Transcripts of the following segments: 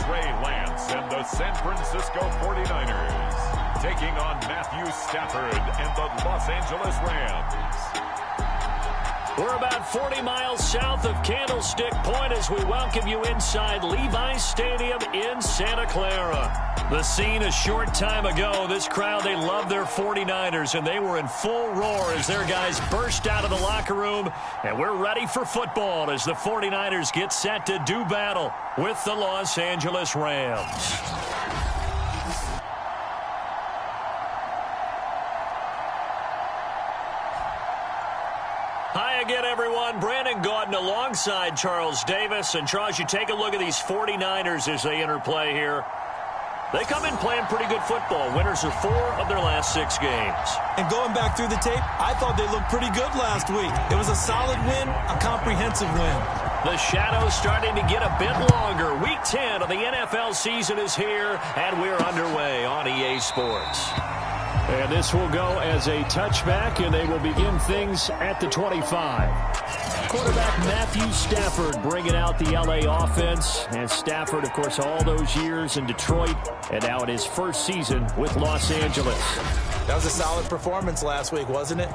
Trey Lance and the San Francisco 49ers taking on Matthew Stafford and the Los Angeles Rams. We're about 40 miles south of Candlestick Point as we welcome you inside Levi's Stadium in Santa Clara. The scene a short time ago, this crowd, they love their 49ers, and they were in full roar as their guys burst out of the locker room. And we're ready for football as the 49ers get set to do battle with the Los Angeles Rams. Hi again, everyone. Brandon Gaudin alongside Charles Davis. And, Charles, you take a look at these 49ers as they enter play here. They come in playing pretty good football. Winners of 4 of their last 6 games. And going back through the tape, I thought they looked pretty good last week. It was a solid win, a comprehensive win. The shadow's starting to get a bit longer. Week 10 of the NFL season is here, and we're underway on EA Sports. And this will go as a touchback, and they will begin things at the 25. Quarterback Matthew Stafford bringing out the L.A. offense. And Stafford, of course, all those years in Detroit, and now in his first season with Los Angeles. That was a solid performance last week, wasn't it?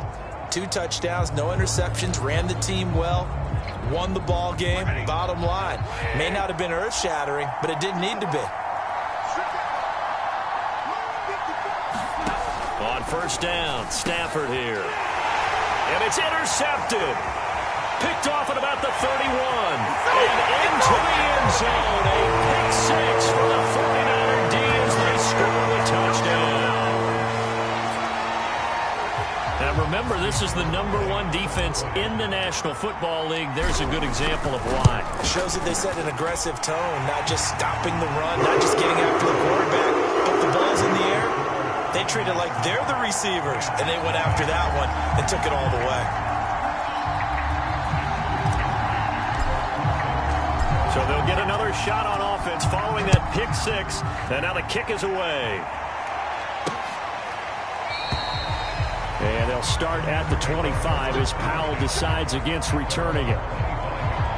2 touchdowns, no interceptions, ran the team well, won the ball game. Bottom line, may not have been earth-shattering, but it didn't need to be. On first down, Stafford here. And it's intercepted. Picked off at about the 31. And into the end zone. A pick 6 for the 49er D as they score the touchdown. Now remember, this is the #1 defense in the National Football League. There's a good example of why. It shows that they set an aggressive tone, not just stopping the run, not just getting after the quarterback, but the ball's in the air. They treat it like they're the receivers, and they went after that one and took it all the way. So they'll get another shot on offense following that pick 6, and now the kick is away. And they'll start at the 25 as Powell decides against returning it.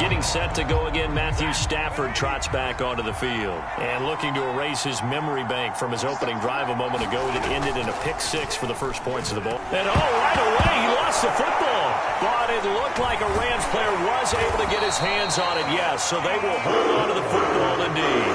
Getting set to go again, Matthew Stafford trots back onto the field. And looking to erase his memory bank from his opening drive a moment ago that ended in a pick 6 for the first points of the ball. And right away, he lost the football. But it looked like a Rams player was able to get his hands on it, yes. So they will hold on to the football indeed.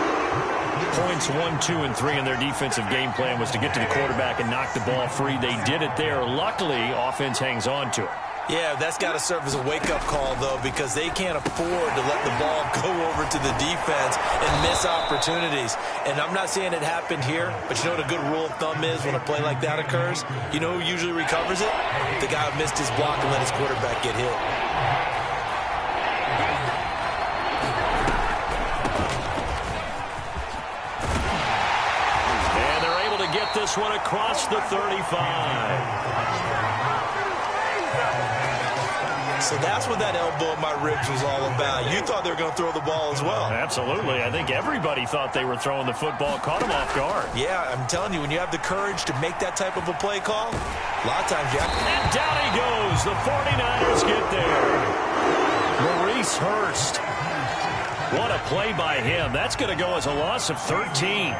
Points 1, 2, and 3 in their defensive game plan was to get to the quarterback and knock the ball free. They did it there. Luckily, offense hangs on to it. Yeah, that's got to serve as a wake-up call, though, because they can't afford to let the ball go over to the defense and miss opportunities. And I'm not saying it happened here, but you know what a good rule of thumb is when a play like that occurs? You know who usually recovers it? The guy who missed his block and let his quarterback get hit. And they're able to get this one across the 35. So that's what that elbow in my ribs was all about. You thought they were going to throw the ball as well. Absolutely. I think everybody thought they were throwing the football, caught him off guard. Yeah, I'm telling you, when you have the courage to make that type of a play call, a lot of times you have to. And down he goes. The 49ers get there. Maurice Hurst. What a play by him. That's going to go as a loss of 13.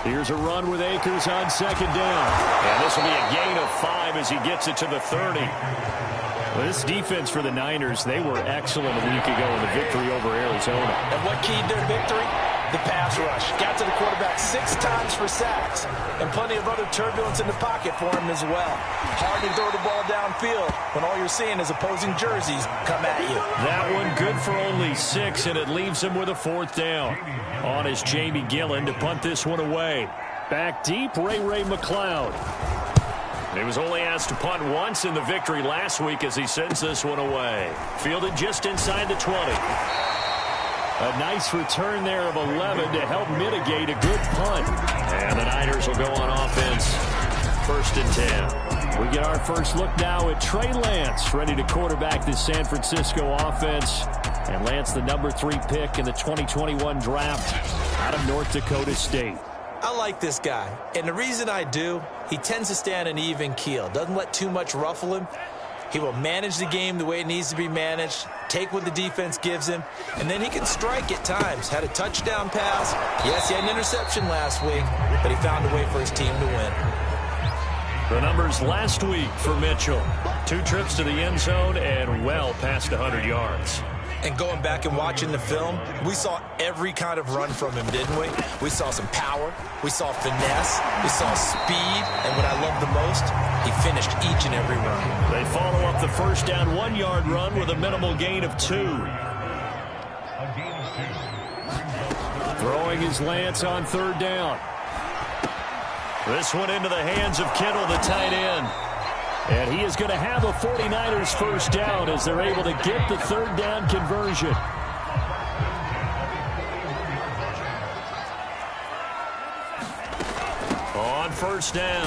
Here's a run with Akers on second down. And this will be a gain of 5 as he gets it to the 30. Well, this defense for the Niners, they were excellent a week ago in the victory over Arizona. And what keyed their victory? The pass rush. Got to the quarterback 6 times for sacks. And plenty of other turbulence in the pocket for him as well. Hard to throw the ball downfield when all you're seeing is opposing jerseys come at you. That one good for only 6, and it leaves him with a 4th down. On is Jamie Gillen to punt this one away. Back deep, Ray McLeod. He was only asked to punt once in the victory last week as he sends this one away. Fielded just inside the 20. A nice return there of 11 to help mitigate a good punt. And the Niners will go on offense. 1st and 10. We get our first look now at Trey Lance, ready to quarterback this San Francisco offense. And Lance, the number 3 pick in the 2021 draft out of North Dakota State. I like this guy, and the reason I do, he tends to stand an even keel. Doesn't let too much ruffle him. He will manage the game the way it needs to be managed. take what the defense gives him, and then he can strike at times. Had a touchdown pass. Yes, he had an interception last week, but he found a way for his team to win. The numbers last week for Mitchell. 2 trips to the end zone and well past 100 yards. And going back and watching the film, we saw every kind of run from him, didn't we? We saw some power. We saw finesse. We saw speed. And what I love the most, he finished each and every run. They follow up the first down 1-yard run with a minimal gain of 2. Throwing his Lance on 3rd down. This one into the hands of Kittle, the tight end. And he is going to have a 49ers first down as they're able to get the 3rd down conversion. On first down,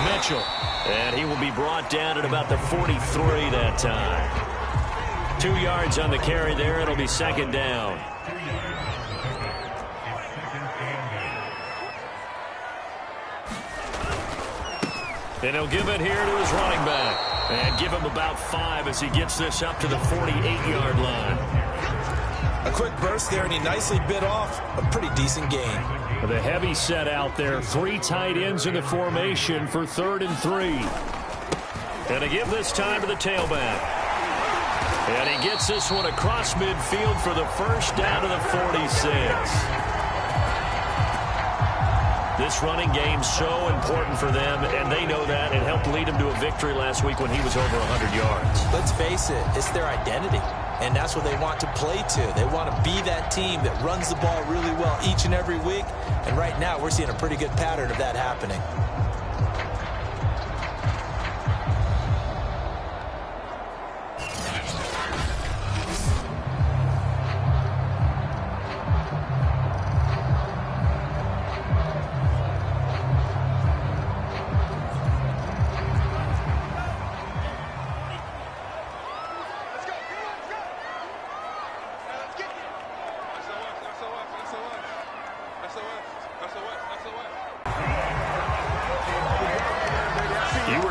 Mitchell. And he will be brought down at about the 43 that time. 2 yards on the carry there. It'll be 2nd down. And he'll give it here to his running back. And give him about 5 as he gets this up to the 48-yard line. A quick burst there, and he nicely bit off a pretty decent gain. The heavy set out there. 3 tight ends in the formation for 3rd and 3. And to give this time to the tailback. And he gets this one across midfield for the first down to the 46. This running game so important for them, and they know that. It helped lead them to a victory last week when he was over 100 yards. Let's face it, it's their identity, and that's what they want to play to. They want to be that team that runs the ball really well each and every week, and right now we're seeing a pretty good pattern of that happening.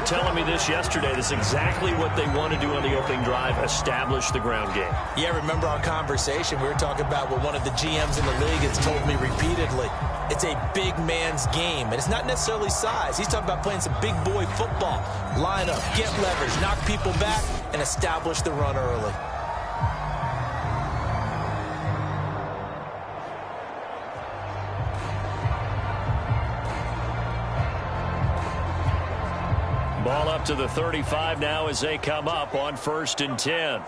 Telling me this yesterday. This is exactly what they want to do on the opening drive, establish the ground game. Yeah, remember our conversation? We were talking about what one of the GMs in the league has told me repeatedly. It's a big man's game, and it's not necessarily size. He's talking about playing some big boy football. Line up, get leverage, knock people back, and establish the run early. Ball up to the 35 now as they come up on 1st and 10.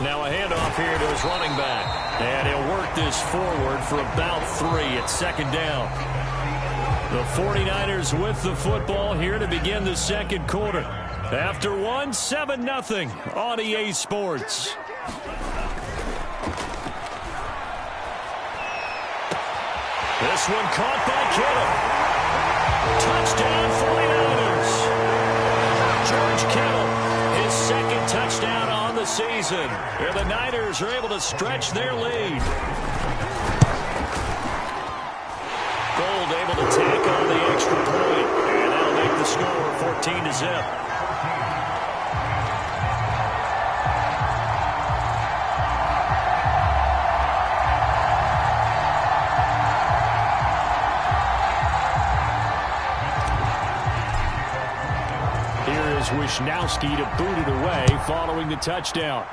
Now a handoff here to his running back. And he'll work this forward for about 3 at 2nd down. The 49ers with the football here to begin the 2nd quarter. After 1, 7-0 on EA Sports. This one caught by Kittle. Touchdown 49ers. George Kittle, his 2nd touchdown on the season. And the Niners are able to stretch their lead. Gold able to tack on the extra point. And that'll make the score 14-0. Wishnowski to boot it away following the touchdown.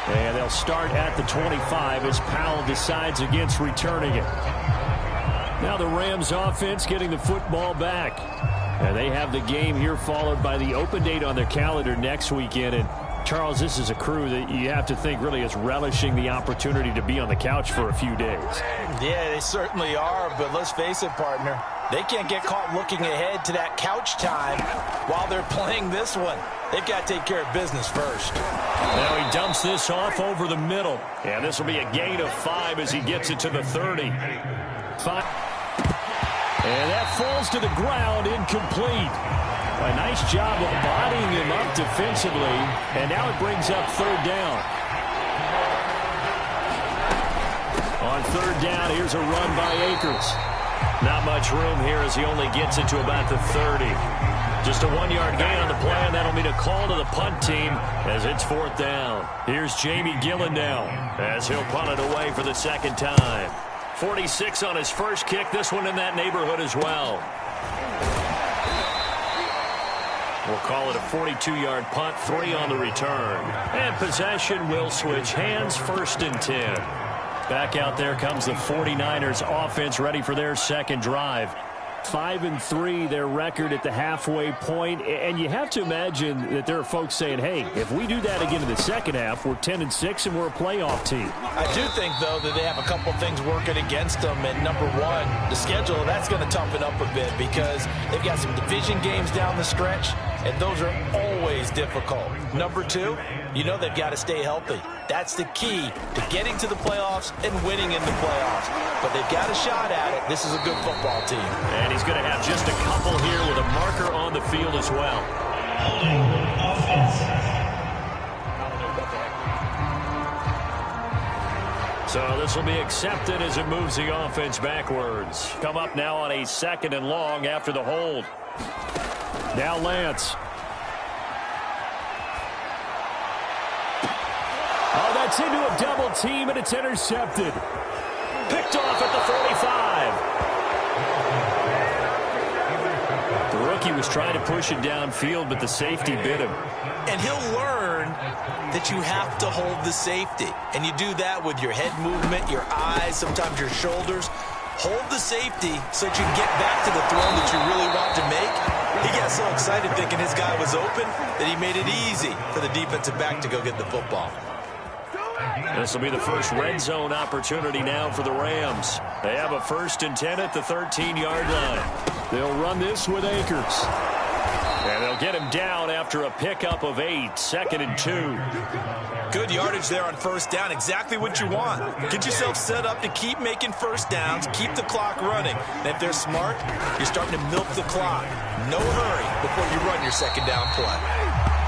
And they'll start at the 25 as Powell decides against returning it. Now the Rams offense getting the football back. And they have the game here followed by the open date on their calendar next weekend. And Charles, this is a crew that you have to think really is relishing the opportunity to be on the couch for a few days. Yeah, they certainly are, but let's face it, partner. They can't get caught looking ahead to that couch time while they're playing this one. They've got to take care of business first. Now he dumps this off over the middle. And this will be a gain of 5 as he gets it to the 30. 5. And that falls to the ground, incomplete. A nice job of bodying him up defensively. And now it brings up 3rd down. On 3rd down, here's a run by Akers. Not much room here as he only gets it to about the 30. Just a 1-yard gain on the play, and that'll mean a call to the punt team as it's 4th down. Here's Jamie Gillen now as he'll punt it away for the second time. 46 on his first kick. This one in that neighborhood as well. We'll call it a 42-yard punt, 3 on the return. And possession will switch hands, 1st and 10. Back out there comes the 49ers offense, ready for their second drive. 5-3, their record at the halfway point, and you have to imagine that there are folks saying, hey, if we do that again in the second half, we're 10-6 and we're a playoff team. I do think, though, that they have a couple things working against them, and number one, the schedule, that's going to toughen up a bit because they've got some division games down the stretch, and those are always difficult. Number two, you know they've got to stay healthy. That's the key to getting to the playoffs and winning in the playoffs. But they've got a shot at it. This is a good football team. And he's going to have just a couple here with a marker on the field as well. So this will be accepted as it moves the offense backwards. Come up now on a 2nd and long after the hold. Now Lance. Oh, that's into a double team, and it's intercepted. Picked off at the 45. The rookie was trying to push it downfield, but the safety bit him. And he'll learn that you have to hold the safety. And you do that with your head movement, your eyes, sometimes your shoulders. Hold the safety so that you can get back to the throw that you really want to make. He got so excited thinking his guy was open that he made it easy for the defensive back to go get the football. This will be the first red zone opportunity now for the Rams. They have a 1st and 10 at the 13-yard line. They'll run this with Akers. And they'll get him down after a pickup of 8, 2nd and 2. Good yardage there on 1st down. Exactly what you want. Get yourself set up to keep making 1st downs, keep the clock running. And if they're smart, you're starting to milk the clock. No hurry before you run your 2nd down play.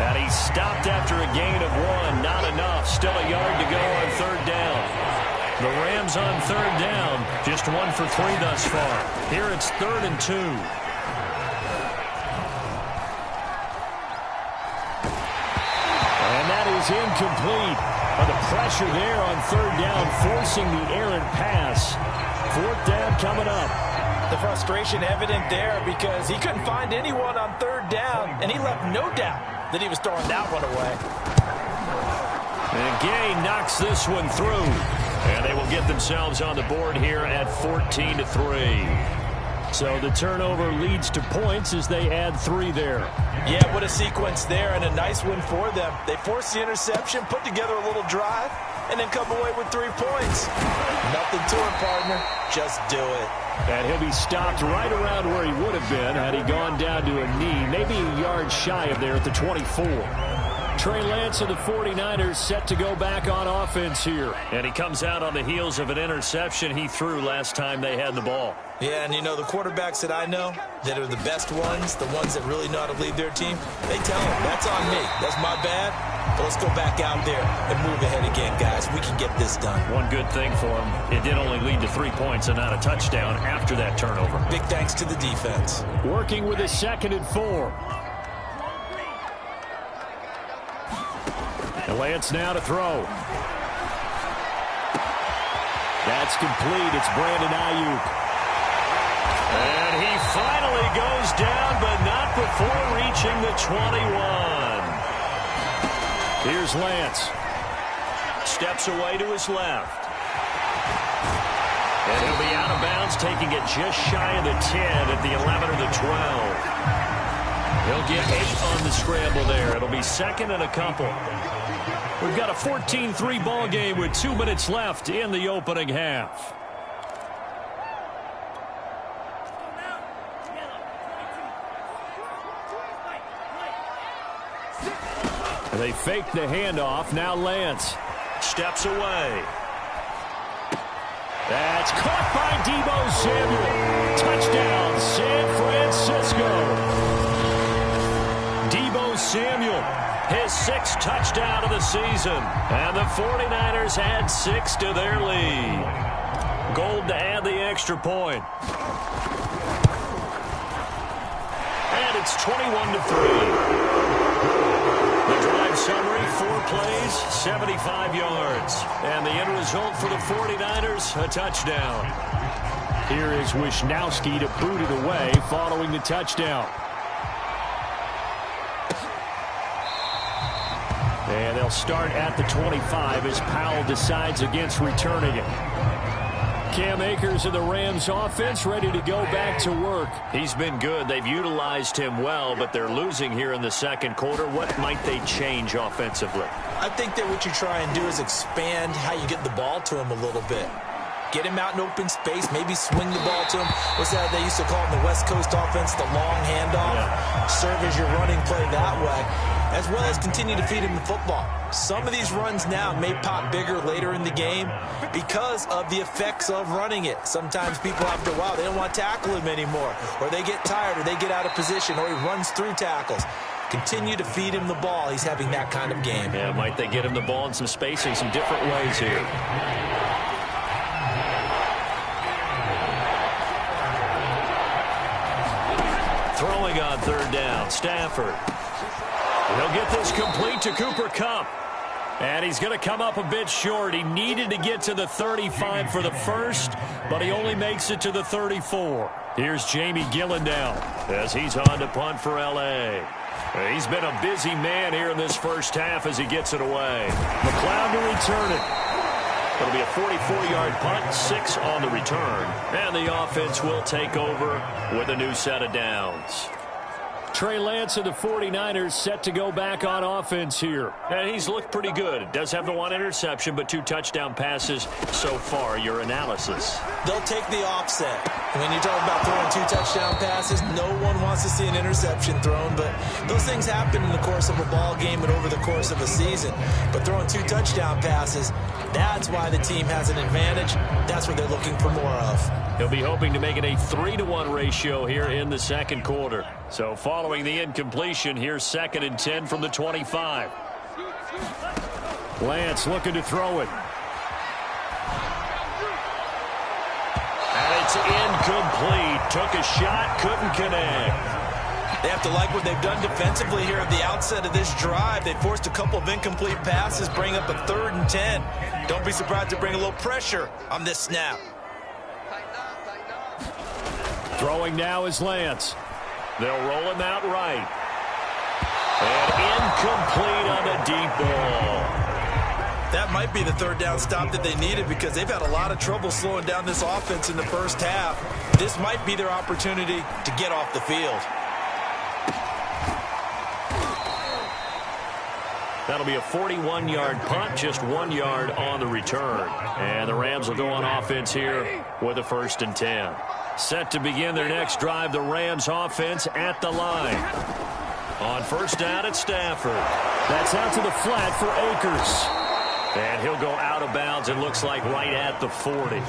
And he stopped after a gain of 1. Not enough. Still a yard to go on 3rd down. The Rams on 3rd down. Just 1 for 3 thus far. Here it's 3rd and 2. And that is incomplete. The pressure there on 3rd down, forcing the errant pass. 4th down coming up. The frustration evident there because he couldn't find anyone on 3rd down, and he left no doubt that he was throwing that one away. And Gay knocks this one through. And they will get themselves on the board here at 14-3. So the turnover leads to points as they add 3 there. Yeah, what a sequence there, and a nice win for them. They forced the interception, put together a little drive, and then come away with 3 points. Nothing to it, partner. Just do it. And he'll be stopped right around where he would have been had he gone down to a knee, maybe a yard shy of there at the 24. Trey Lance of the 49ers set to go back on offense here. And he comes out on the heels of an interception he threw last time they had the ball. Yeah, and you know, the quarterbacks that I know that are the best ones, the ones that really know how to lead their team, they tell them, that's on me. That's my bad. But let's go back out there and move ahead again, guys. We can get this done. One good thing for him, it did only lead to 3 points and not a touchdown after that turnover. Big thanks to the defense. Working with a 2nd and 4. And Lance now to throw. That's complete. It's Brandon Ayuk. And he finally goes down, but not before reaching the 21. Here's Lance. Steps away to his left. And he'll be out of bounds, taking it just shy of the 10 at the 11 or the 12. He'll get 8 on the scramble there. It'll be 2nd and a couple. We've got a 14-3 ball game with 2 minutes left in the opening half. They fake the handoff. Now Lance steps away. That's caught by Deebo Samuel. Touchdown, San Francisco. Deebo Samuel, his 6th touchdown of the season. And the 49ers add 6 to their lead. Gold to add the extra point. And and it's 21-3. The drive summary, 4 plays, 75 yards. And the end result for the 49ers, a touchdown. Here is Wisnowski to boot it away following the touchdown. And they'll start at the 25 as Powell decides against returning it. Cam Akers of the Rams offense ready to go back to work. He's been good. They've utilized him well, but they're losing here in the second quarter. What might they change offensively? I think that what you try and do is expand how you get the ball to him a little bit. Get him out in open space, maybe swing the ball to him. What's that they used to call in the West Coast offense, the long handoff? Yeah. Serve as your running play that way, as well as continue to feed him the football. Some of these runs now may pop bigger later in the game because of the effects of running it. Sometimes people, after a while, they don't want to tackle him anymore, or they get tired, or they get out of position, or he runs through tackles. Continue to feed him the ball. He's having that kind of game. Yeah, might they get him the ball in some spacing, some different ways here. Throwing on third down, Stafford. He'll get this complete to Cooper Kupp. And he's going to come up a bit short. He needed to get to the 35 for the first, but he only makes it to the 34. Here's Jamie Gillen now as he's on to punt for L.A. He's been a busy man here in this first half as he gets it away. McLeod to return it. It'll be a 44-yard punt, 6 on the return. And the offense will take over with a new set of downs. Trey Lance of the 49ers set to go back on offense here. And he's looked pretty good. Does have the 1 interception, but 2 touchdown passes so far. Your analysis? They'll take the offset. When you talk about throwing 2 touchdown passes, no one wants to see an interception thrown, but those things happen in the course of a ball game and over the course of a season. But throwing 2 touchdown passes, that's why the team has an advantage. That's what they're looking for more of. He'll be hoping to make it a 3-to-1 ratio here in the second quarter. So following the incompletion, here's 2nd and 10 from the 25. Lance looking to throw it. And it's incomplete. Took a shot, couldn't connect. They have to like what they've done defensively here at the outset of this drive. They forced a couple of incomplete passes, bring up a 3rd and 10. Don't be surprised to bring a little pressure on this snap. Throwing now is Lance. They'll roll him out right. And incomplete on the deep ball. That might be the 3rd down stop that they needed because they've had a lot of trouble slowing down this offense in the first half. This might be their opportunity to get off the field. That'll be a 41-yard punt, just 1 yard on the return. And the Rams will go on offense here with a 1st and 10. Set to begin their next drive, the Rams offense at the line. On 1st down, it's Stafford. That's out to the flat for Akers. And he'll go out of bounds, it looks like right at the 40.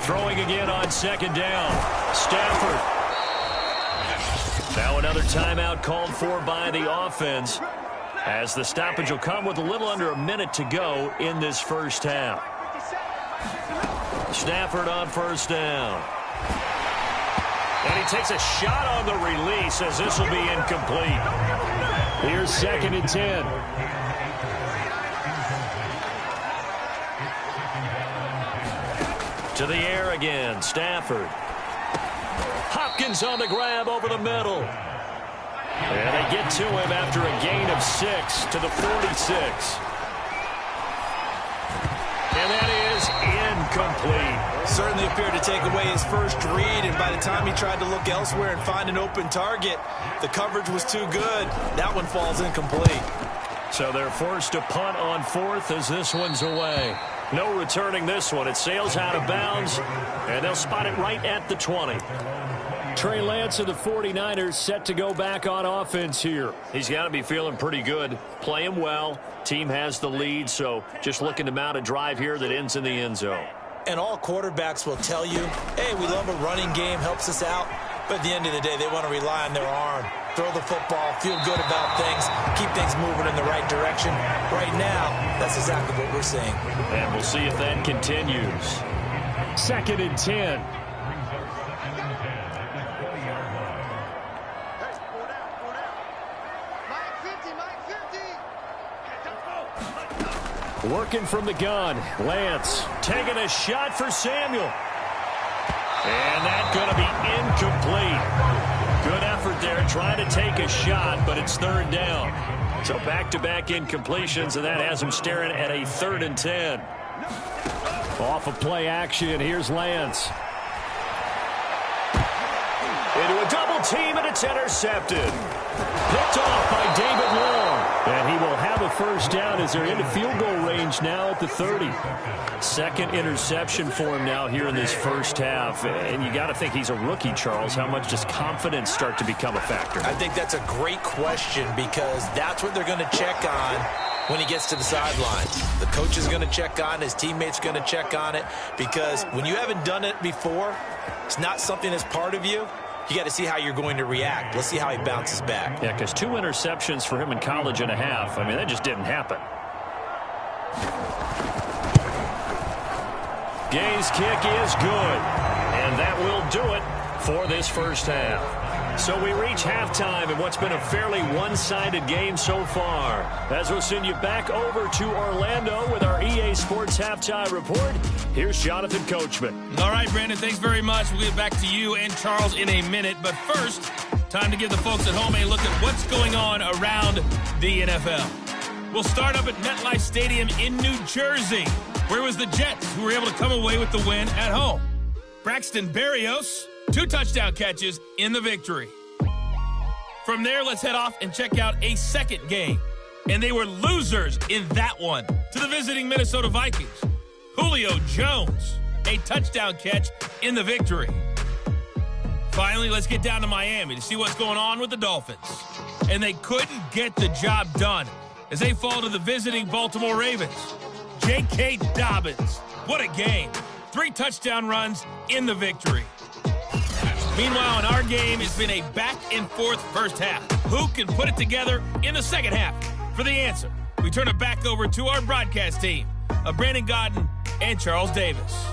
Throwing again on 2nd down. Stafford. Now another timeout called for by the offense, as the stoppage will come with a little under a minute to go in this first half. Stafford on 1st down. And he takes a shot on the release as this will be incomplete. Here's 2nd and 10. To the air again, Stafford. Hopkins on the grab over the middle. And they get to him after a gain of 6 to the 46. And that is incomplete. Certainly appeared to take away his first read, and by the time he tried to look elsewhere and find an open target, the coverage was too good. That one falls incomplete. So they're forced to punt on 4th as this one's away. No returning this one. It sails out of bounds, and they'll spot it right at the 20. Trey Lance of the 49ers set to go back on offense here. He's got to be feeling pretty good, playing well. Team has the lead, so just looking to mount a drive here that ends in the end zone. And all quarterbacks will tell you, hey, we love a running game, helps us out. But at the end of the day, they want to rely on their arm. throw the football, feel good about things, keep things moving in the right direction. Right now, that's exactly what we're seeing. And we'll see if that continues. 2nd and 10. Working from the gun. Lance taking a shot for Samuel. And that's going to be incomplete. Good effort there trying to take a shot, but it's 3rd down. So back-to-back incompletions, and that has him staring at a 3rd and 10. Off of play action, here's Lance. Into a double team, and it's intercepted. Picked off by David Long. And he will have a 1st down as they're into field goal range now at the 30. 2nd interception for him now here in this 1st half. And you got to think he's a rookie, Charles. How much does confidence start to become a factor? I think that's a great question because that's what they're going to check on when he gets to the sideline. The coach is going to check on, his teammates are going to check on it, because when you haven't done it before, it's not something that's part of you. You got to see how you're going to react. Let's see how he bounces back. Yeah, because 2 interceptions for him in college and a half. I mean, that just didn't happen. Gay's kick is good. And that will do it for this 1st half. So we reach halftime in what's been a fairly one-sided game so far. As we'll send you back over to Orlando with our EA Sports Halftime Report, here's Jonathan Coachman. All right, Brandon, thanks very much. We'll get back to you and Charles in a minute. But first, time to give the folks at home a look at what's going on around the NFL. We'll start up at MetLife Stadium in New Jersey, where it was the Jets who were able to come away with the win at home. Braxton Berrios, 2 touchdown catches in the victory. From there, let's head off and check out a 2nd game. And they were losers in that one to the visiting Minnesota Vikings. Julio Jones, a touchdown catch in the victory. Finally, let's get down to Miami to see what's going on with the Dolphins. And they couldn't get the job done as they fall to the visiting Baltimore Ravens. J.K. Dobbins, what a game. 3 touchdown runs in the victory. Meanwhile, in our game, it's been a back-and-forth 1st half. Who can put it together in the 2nd half? For the answer, we turn it back over to our broadcast team of Brandon Godden and Charles Davis.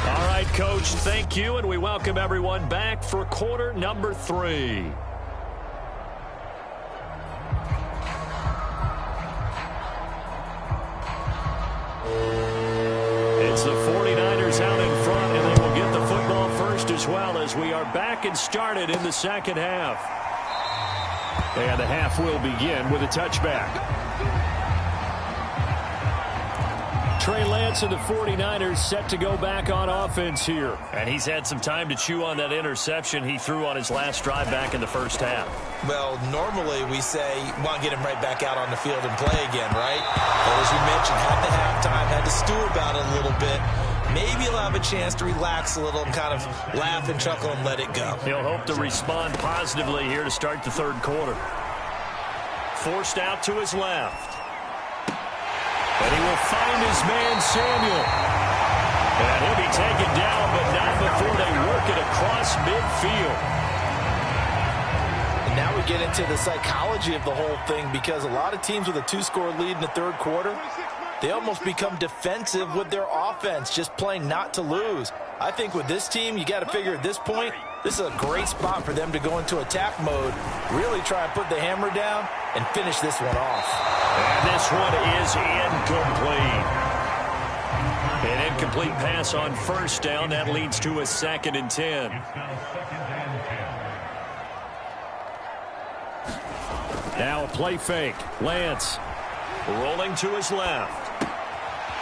All right, Coach, thank you, and we welcome everyone back for quarter number 3. It's the 49ers out in front, and they will get the football first as well as we are back and started in the 2nd half. And the half will begin with a touchback. Trey Lance and the 49ers set to go back on offense here. And he's had some time to chew on that interception he threw on his last drive back in the 1st half. Well, normally we say, want to get him right back out on the field and play again, right? But as you mentioned, had the halftime, had to stew about it a little bit. Maybe he'll have a chance to relax a little and kind of laugh and chuckle and let it go. He'll hope to respond positively here to start the 3rd quarter. Forced out to his left. And he will find his man, Samuel. And he'll be taken down, but not before they work it across midfield. And now we get into the psychology of the whole thing, because a lot of teams with a 2-score lead in the 3rd quarter, they almost become defensive with their offense, just playing not to lose. I think with this team, you got to figure at this point, this is a great spot for them to go into attack mode, really try and put the hammer down and finish this one off. And this one is incomplete. An incomplete pass on 1st down. That leads to a 2nd and 10. Now a play fake. Lance rolling to his left.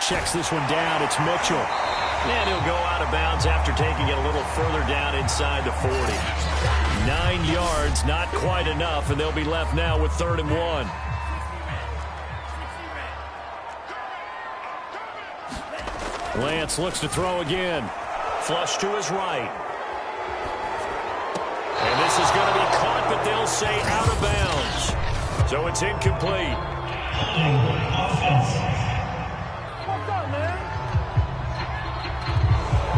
Checks this one down. It's Mitchell. And he'll go out of bounds after taking it a little further down inside the 40. 9 yards, not quite enough, and they'll be left now with 3rd and 1. Lance looks to throw again. Flush to his right. And this is going to be caught, but they'll say out of bounds. So it's incomplete.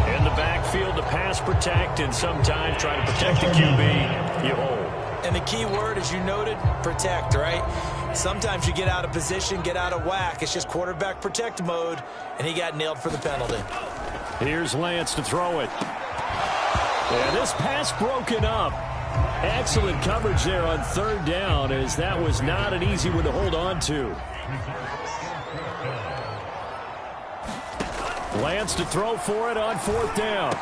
In the backfield, the pass Sometimes protect, and sometimes try to protect the QB. You hold. And the key word, as you noted, protect, right? Sometimes you get out of position, get out of whack. It's just quarterback protect mode, and he got nailed for the penalty. Here's Lance to throw it. And this pass broken up. Excellent coverage there on third down, as that was not an easy one to hold on to. Lance to throw for it on fourth down.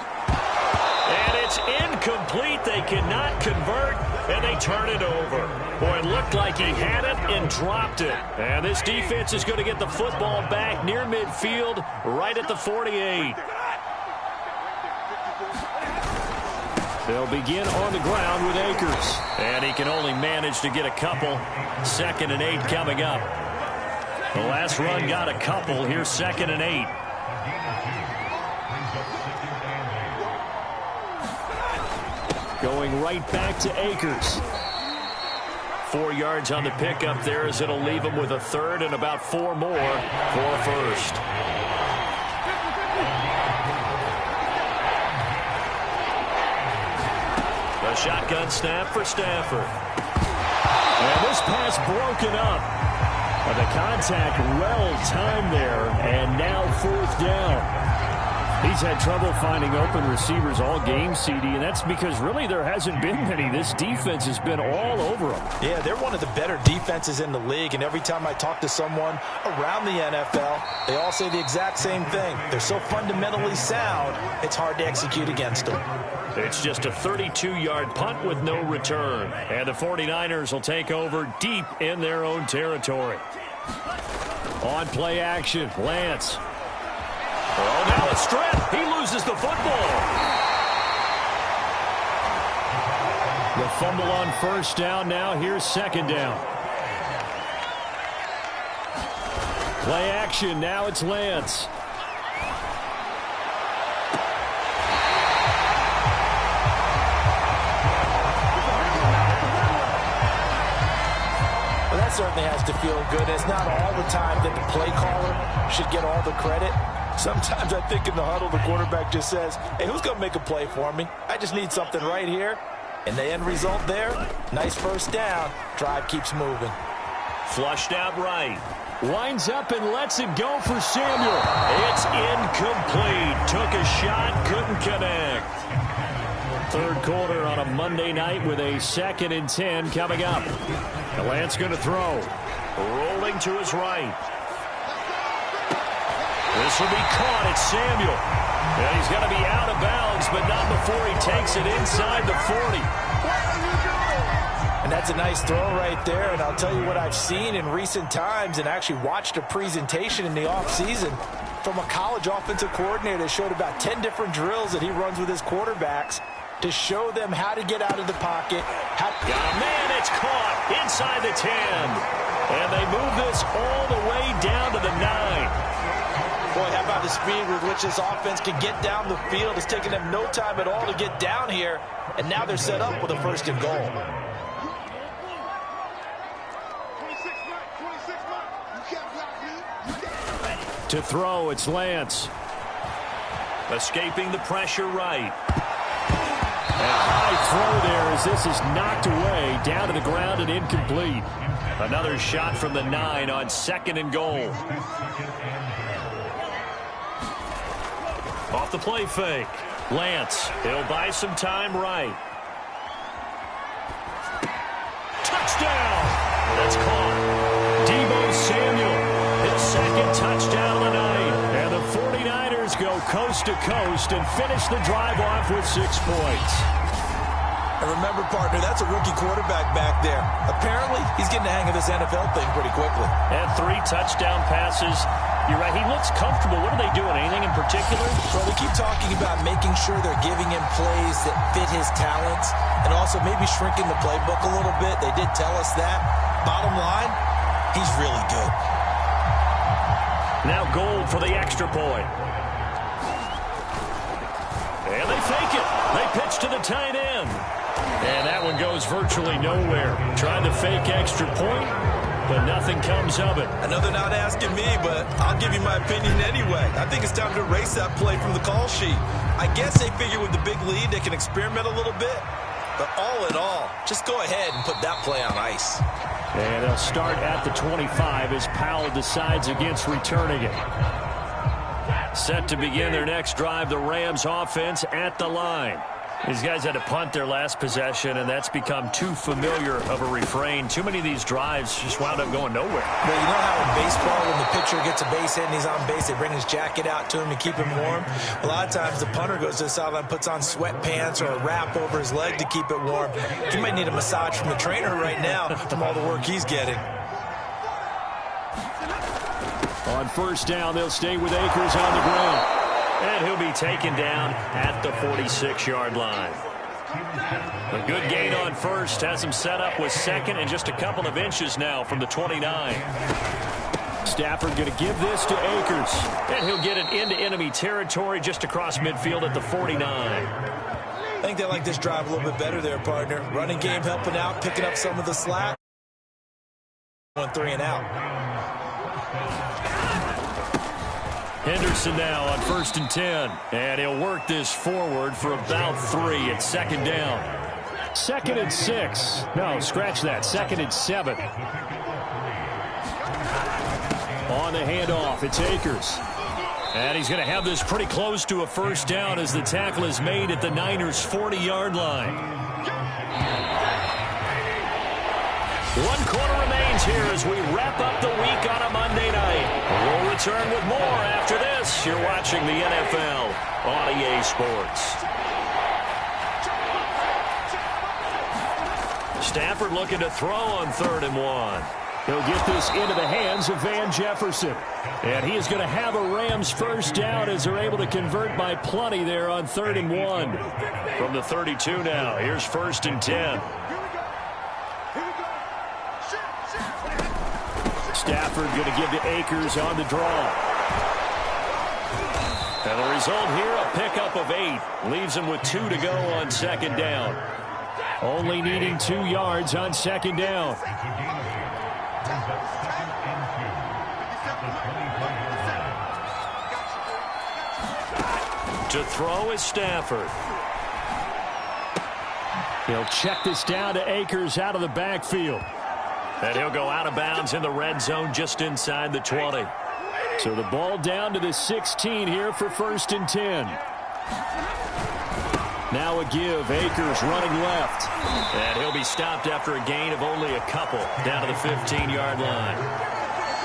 And it's incomplete. They cannot convert, and they turn it over. Boy, it looked like he had it and dropped it. And this defense is going to get the football back near midfield, right at the 48. They'll begin on the ground with Akers. And he can only manage to get a couple. 2nd and 8 coming up. The last run got a couple. Here's 2nd and 8. Going right back to Akers. 4 yards on the pickup there, as it'll leave him with a third and about 4 more for a first. A shotgun snap for Stafford. And this pass broken up. The contact well timed there, and now 4th down. He's had trouble finding open receivers all game, CD, and that's because really there hasn't been many. This defense has been all over them. Yeah, they're one of the better defenses in the league, and every time I talk to someone around the NFL, they all say the exact same thing. They're so fundamentally sound, it's hard to execute against them. It's just a 32-yard punt with no return, and the 49ers will take over deep in their own territory. On play action, Lance. Oh, now a strip. He loses the football. The fumble on first down. Now here's 2nd down. Play action. Now it's Lance. Well, that certainly has to feel good. It's not all the time that the play caller should get all the credit. Sometimes I think in the huddle, the quarterback just says, hey, who's going to make a play for me? I just need something right here. And the end result there, nice first down. Drive keeps moving. Flushed out right. Winds up and lets it go for Samuel. It's incomplete. Took a shot, couldn't connect. 3rd quarter on a Monday night with a 2nd and 10 coming up. Lance going to throw. Rolling to his right. This will be caught. It's Samuel. And he's going to be out of bounds, but not before he takes it inside the 40. And that's a nice throw right there. And I'll tell you what I've seen in recent times and actually watched a presentation in the offseason from a college offensive coordinator that showed about 10 different drills that he runs with his quarterbacks to show them how to get out of the pocket. Man, it's caught inside the 10. And they move this all the way down to the 9. Boy, how about the speed with which this offense can get down the field? It's taken them no time at all to get down here, and now they're set up with a 1st and goal. To throw, it's Lance. Escaping the pressure right. And high throw there as this is knocked away, down to the ground and incomplete. Another shot from the 9 on 2nd and goal. Off the play fake. Lance, he'll buy some time right. Touchdown! That's caught. Deebo Samuel, his 2nd touchdown of the night. And the 49ers go coast to coast and finish the drive off with 6 points. And remember, partner, that's a rookie quarterback back there. Apparently, he's getting the hang of this NFL thing pretty quickly. And 3 touchdown passes. You're right, he looks comfortable. What are they doing? Anything in particular? Well, we keep talking about making sure they're giving him plays that fit his talents and also maybe shrinking the playbook a little bit. They did tell us that. Bottom line, he's really good. Now Gold for the extra point. And they fake it. They pitch to the tight end. And that one goes virtually nowhere. Tried to fake extra point. but nothing comes of it. I know they're not asking me, but I'll give you my opinion anyway. I think it's time to erase that play from the call sheet. I guess they figure with the big lead they can experiment a little bit. But all in all, just go ahead and put that play on ice. And they'll start at the 25 as Powell decides against returning it. Set to begin their next drive, the Rams offense at the line. These guys had to punt their last possession, and that's become too familiar of a refrain. Too many of these drives just wound up going nowhere. Well, you know how in baseball, when the pitcher gets a base hit and he's on base, they bring his jacket out to him to keep him warm? A lot of times the punter goes to the sideline, puts on sweatpants or a wrap over his leg to keep it warm. He might need a massage from the trainer right now from all the work he's getting. On first down, they'll stay with Akers on the ground. And he'll be taken down at the 46-yard line. A good gain on first has him set up with second and just a couple of inches now from the 29. Stafford going to give this to Akers. And he'll get it into enemy territory just across midfield at the 49. I think they like this drive a little bit better there, partner. Running game helping out, picking up some of the slack. 1 3 and out. Henderson now on 1st and 10. And he'll work this forward for about 3 at second down. 2nd and 6. No, scratch that. 2nd and 7. On the handoff, it's Akers. And he's going to have this pretty close to a first down as the tackle is made at the Niners' 40-yard line. 1 quarter remains here as we wrap up the week on a Monday night. We'll return with more after this. You're watching the NFL on EA Sports. Stafford looking to throw on 3rd and 1. He'll get this into the hands of Van Jefferson. And he is going to have a Rams first down as they're able to convert by plenty there on 3rd and 1. From the 32 now, here's 1st and 10. Stafford going to give to Akers on the draw. And the result here, a pickup of 8. Leaves him with 2 to go on 2nd down. Only needing 2 yards on 2nd down. To throw is Stafford. He'll check this down to Akers out of the backfield. And he'll go out of bounds in the red zone just inside the 20. So the ball down to the 16 here for 1st and 10. Now a give. Akers running left. And he'll be stopped after a gain of only a couple down to the 15-yard line.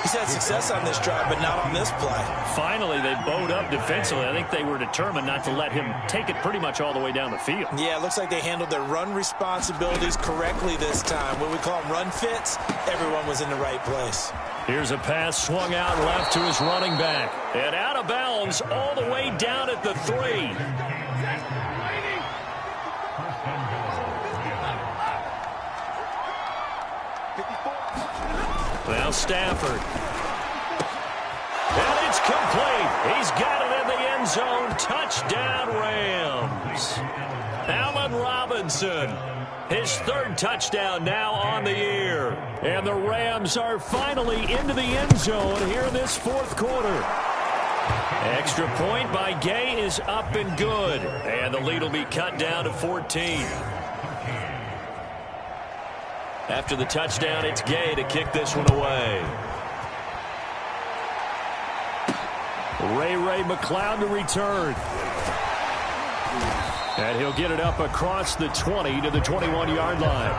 He's had success on this drive, but not on this play. Finally, they bowed up defensively. I think they were determined not to let him take it pretty much all the way down the field. Yeah, it looks like they handled their run responsibilities correctly this time. What we call them run fits, everyone was in the right place. Here's a pass swung out left to his running back. And out of bounds all the way down at the 3. Now Stafford. And it's complete. He's got it in the end zone. Touchdown, Rams. Allen Robinson. His 3rd touchdown now on the year. And the Rams are finally into the end zone here in this 4th quarter. Extra point by Gay is up and good. And the lead will be cut down to 14. After the touchdown, it's Gay to kick this one away. Ray McLeod to return. And he'll get it up across the 20 to the 21-yard line.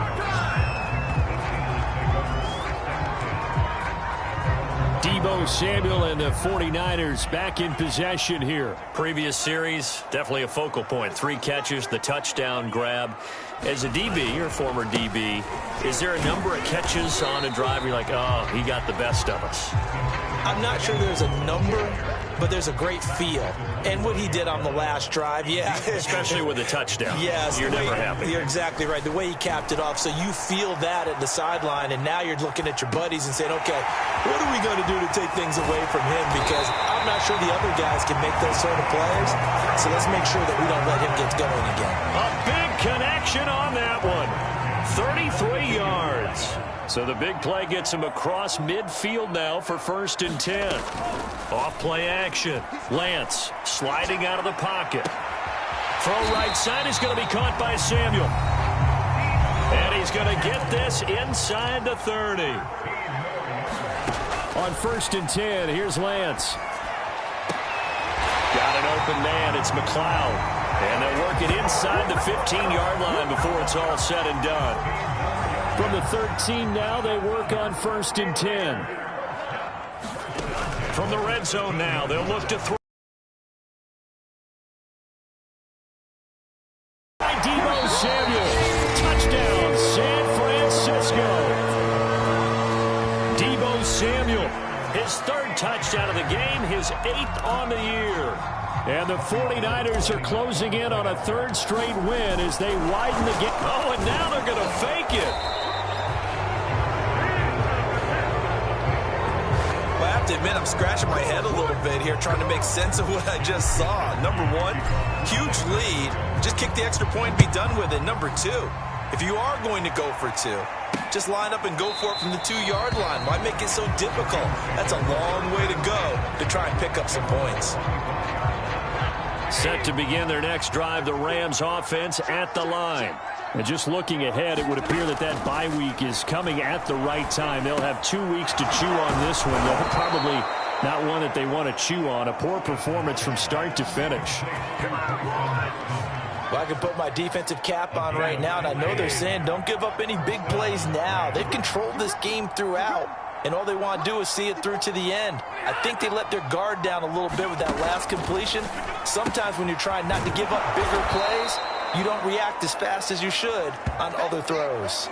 Deebo Samuel and the 49ers back in possession here. Previous series, definitely a focal point. 3 catches, the touchdown grab. As a DB, or former DB, is there a number of catches on a drive you're like, oh, he got the best of us? I'm not sure there's a number, but there's a great feel. And what he did on the last drive, yeah. Especially with a touchdown. Yes. You're never happy. You're exactly right. The way he capped it off, so you feel that at the sideline, and now you're looking at your buddies and saying, okay, what are we going to do to take things away from him? Because I'm not sure the other guys can make those sort of plays. So let's make sure that we don't let him get going again. A big connection on that one. 33 yards. So the big play gets him across midfield now for 1st and 10. Off play action. Lance sliding out of the pocket. Throw right side is going to be caught by Samuel. And he's going to get this inside the 30. On 1st and 10, here's Lance. Got an open man. It's McLeod. And they'll work it inside the 15-yard line before it's all said and done. From the 13 now, they work on 1st and 10. From the red zone now, they'll look to throw. Deebo Samuel. Touchdown, San Francisco. Deebo Samuel. His 3rd touchdown of the game, his 8th on the year. And the 49ers are closing in on a 3rd straight win as they widen the gap. Oh, and now they're going to fake it. Well, I have to admit, I'm scratching my head a little bit here trying to make sense of what I just saw. Number one, huge lead. Just kick the extra point and be done with it. Number two, if you are going to go for 2, just line up and go for it from the 2-yard line. Why make it so difficult? That's a long way to go to try and pick up some points. Set to begin their next drive, the Rams offense at the line. And just looking ahead, it would appear that that bye week is coming at the right time. They'll have 2 weeks to chew on this one, though probably not one that they want to chew on. A poor performance from start to finish. Well, I can put my defensive cap on right now, and I know they're saying don't give up any big plays now. They've controlled this game throughout, and all they want to do is see it through to the end. I think they let their guard down a little bit with that last completion. Sometimes when you're trying not to give up bigger plays, you don't react as fast as you should on other throws.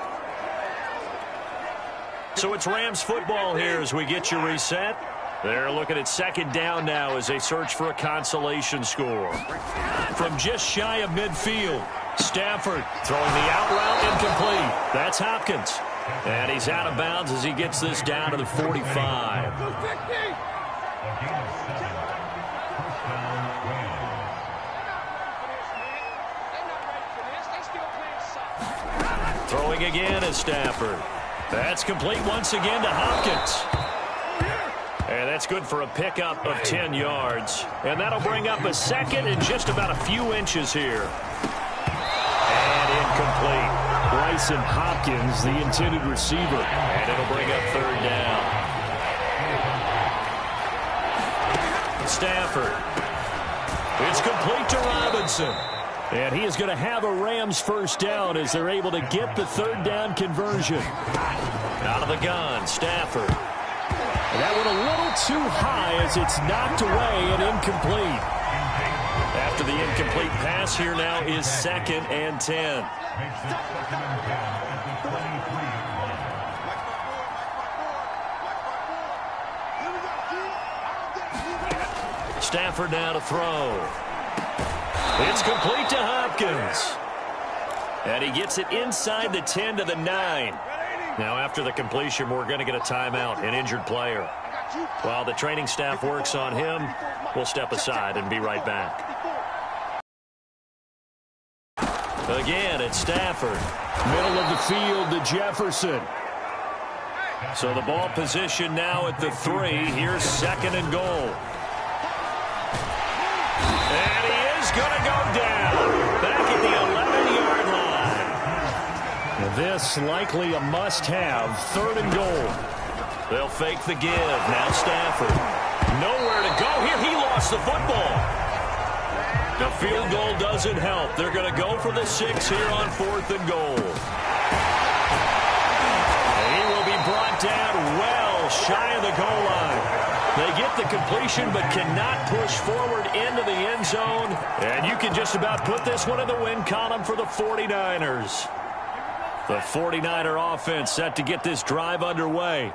So it's Rams football here as we get you reset. They're looking at 2nd down now as they search for a consolation score. From just shy of midfield, Stafford throwing the out route incomplete. That's Hopkins. And he's out of bounds as he gets this down to the 45. Throwing again is Stafford. That's complete once again to Hopkins. And that's good for a pickup of 10 yards. And that'll bring up a 2nd and just about a few inches here. And incomplete. Bryson Hopkins, the intended receiver. And it'll bring up 3rd down. Stafford. It's complete to Robinson. And he is going to have a Rams 1st down as they're able to get the 3rd down conversion. Out of the gun, Stafford. And that went a little too high as it's knocked away and incomplete. After the incomplete pass, here now is 2nd and 10. Stafford now to throw. It's complete to Hopkins. And he gets it inside the 10 to the 9. Now, after the completion, we're going to get a timeout, an injured player. While the training staff works on him, we'll step aside and be right back. Again, it's Stafford. Middle of the field to Jefferson. So the ball position now at the 3. Here's 2nd and goal. And he is going to go down. Back at the 11-yard line. This likely a must-have. 3rd and goal. They'll fake the give. Now Stafford. Nowhere to go here. He lost the football. The field goal doesn't help. They're going to go for the 6 here on 4th and goal. And he will be brought down well shy of the goal line. They get the completion but cannot push forward into the end zone. And you can just about put this one in the win column for the 49ers. The 49er offense set to get this drive underway.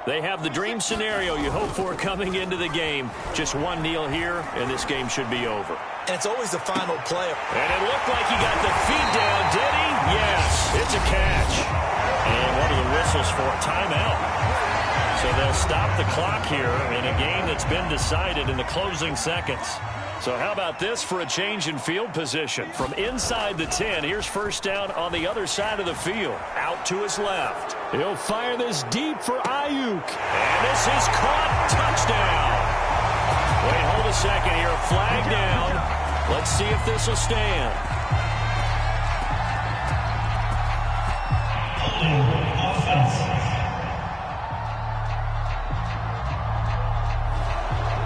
They have the dream scenario you hope for coming into the game. Just one kneel here, and this game should be over. And it's always the final play. And it looked like he got the feet down, did he? Yes, it's a catch. And what are the whistles for? Timeout. So they'll stop the clock here in a game that's been decided in the closing seconds. So how about this for a change in field position? From inside the 10, here's first down on the other side of the field. Out to his left. He'll fire this deep for Ayuk. And this is caught. Touchdown. Wait, hold a second here. Flag down. Let's see if this will stand.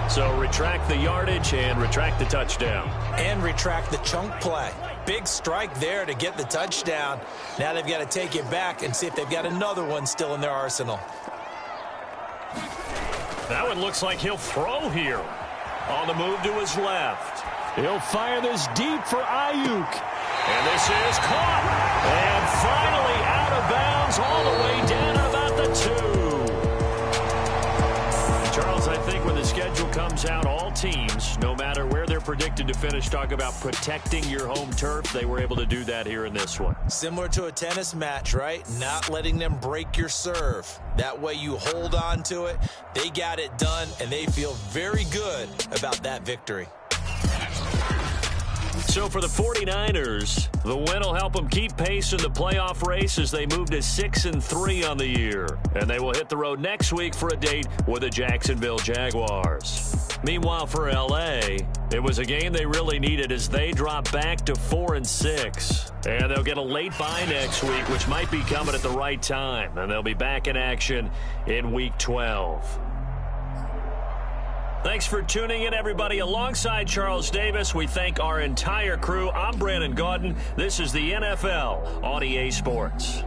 So retract the yardage and retract the touchdown. And retract the chunk play. Big strike there to get the touchdown. Now they've got to take it back and see if they've got another one still in their arsenal. That one looks like he'll throw here. On the move to his left. He'll fire this deep for Ayuk. And this is caught. And finally out of bounds all the way down about the 2. Charles, I think when the schedule comes out, all teams, no matter where they're predicted to finish, talk about protecting your home turf. They were able to do that here in this one. Similar to a tennis match, right? Not letting them break your serve. That way you hold on to it. They got it done, and they feel very good about that victory. So for the 49ers, the win will help them keep pace in the playoff race as they move to 6-3 on the year. And they will hit the road next week for a date with the Jacksonville Jaguars. Meanwhile, for L.A., it was a game they really needed as they drop back to 4-6. And they'll get a late bye next week, which might be coming at the right time. And they'll be back in action in Week 12. Thanks for tuning in, everybody. Alongside Charles Davis, we thank our entire crew. I'm Brandon Gaudin. This is the NFL on EA Sports.